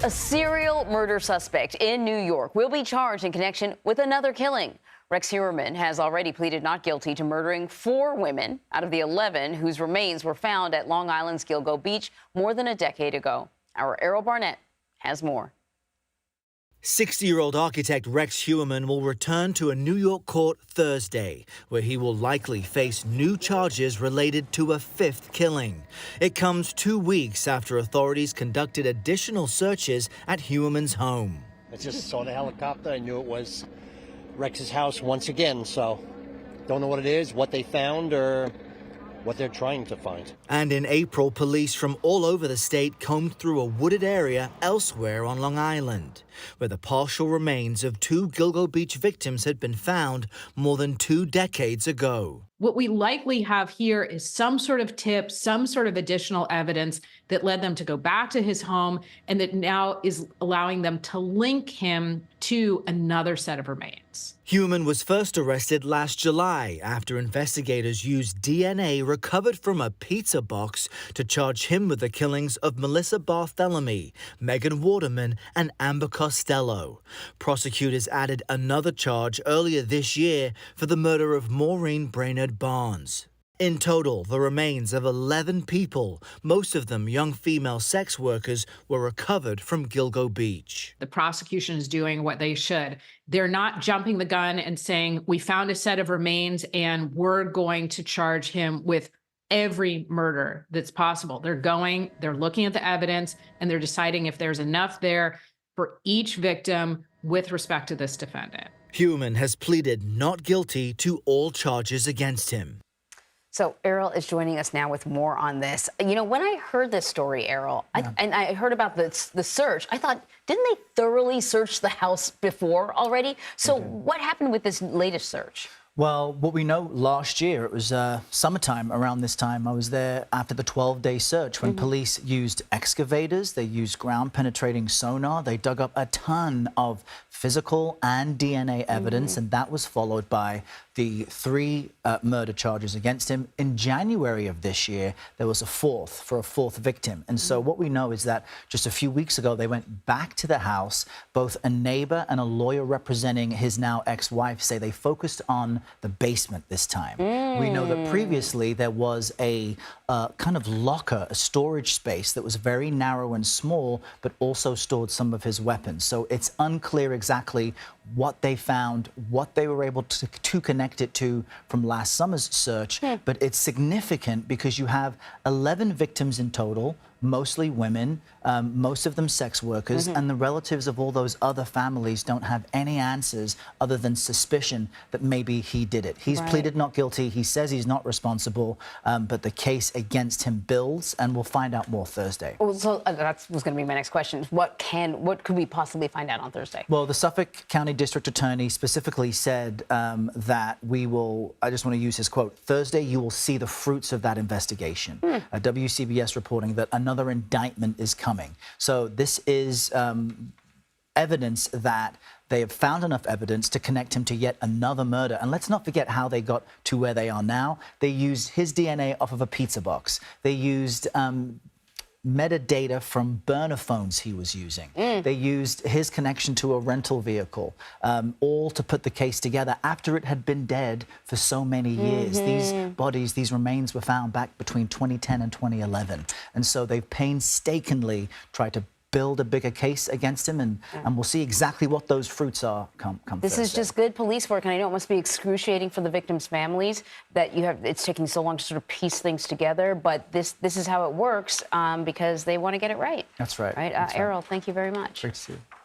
A serial murder suspect in New York will be charged in connection with another killing. Rex Heuermann has already pleaded not guilty to murdering 4 women out of the 11 whose remains were found at Long Island's Gilgo Beach more than a decade ago. Our Errol Barnett has more. 60-year-old architect Rex Heuermann will return to a New York court Thursday, where he will likely face new charges related to a 5th killing. It comes 2 weeks after authorities conducted additional searches at Heuermann's home. I just saw the helicopter. I knew it was Rex's house once again, so don't know what it is, what they found, or what they're trying to find. And in April, police from all over the state combed through a wooded area elsewhere on Long Island, where the partial remains of 2 Gilgo Beach victims had been found more than 2 decades ago. What we likely have here is some sort of tip, some sort of additional evidence that led them to go back to his home and that now is allowing them to link him to another set of remains. Heuermann was first arrested last July after investigators used DNA recovered from a pizza box to charge him with the killings of Melissa Barthelemy, Megan Waterman, and Amber Costello. Prosecutors added another charge earlier this year for the murder of Maureen Brainerd Barnes. In total, the remains of 11 people, most of them young female sex workers, were recovered from Gilgo Beach. The prosecution is doing what they should. They're not jumping the gun and saying, we found a set of remains and we're going to charge him with every murder that's possible. They're looking at the evidence, and they're deciding if there's enough there for each victim with respect to this defendant. Heuermann has pleaded not guilty to all charges against him. So Errol is joining us now with more on this. You know, when I heard this story, Errol, and I heard about the search, I thought, didn't they thoroughly search the house before already? So what happened with this latest search? Well, what we know last year, it was summertime around this time. I was there after the 12-day search when police used excavators, they used ground-penetrating sonar, they dug up a ton of physical and DNA evidence, and that was followed by the 3 murder charges against him. In January of this year, there was a 4th victim. And so what we know is that just a few weeks ago, they went back to the house. Both a neighbor and a lawyer representing his now ex-wife say they focused on the basement this time. We know that previously there was a kind of locker, a storage space that was very narrow and small, but also stored some of his weapons. So it's unclear exactly what they found, what they were able to connect it to from last summer's search. But it's significant because you have 11 victims in total, mostly women, most of them sex workers, and the relatives of all those other families don't have any answers other than suspicion that maybe he did it. He's pleaded not guilty. He says he's not responsible, but the case against him builds, and we'll find out more Thursday. Well, so that was going to be my next question. What could we possibly find out on Thursday? Well, the Suffolk County District Attorney specifically said that we will, I just want to use his quote, Thursday you will see the fruits of that investigation. WCBS reporting that another indictment is coming. So this is evidence that they have found enough evidence to connect him to yet another murder. And let's not forget how they got to where they are now. They used his DNA off of a pizza box. They used metadata from burner phones he was using. They used his connection to a rental vehicle, all to put the case together after it had been dead for so many years. These bodies, these remains were found back between 2010 and 2011. And so they've painstakingly tried to build a bigger case against him, and we'll see exactly what those fruits are come This Thursday. is just good police work, and I know it must be excruciating for the victims' families that it's taking so long to sort of piece things together, but this is how it works because they want to get it right. That's right. Right? That's right. Errol, thank you very much. Great to see you.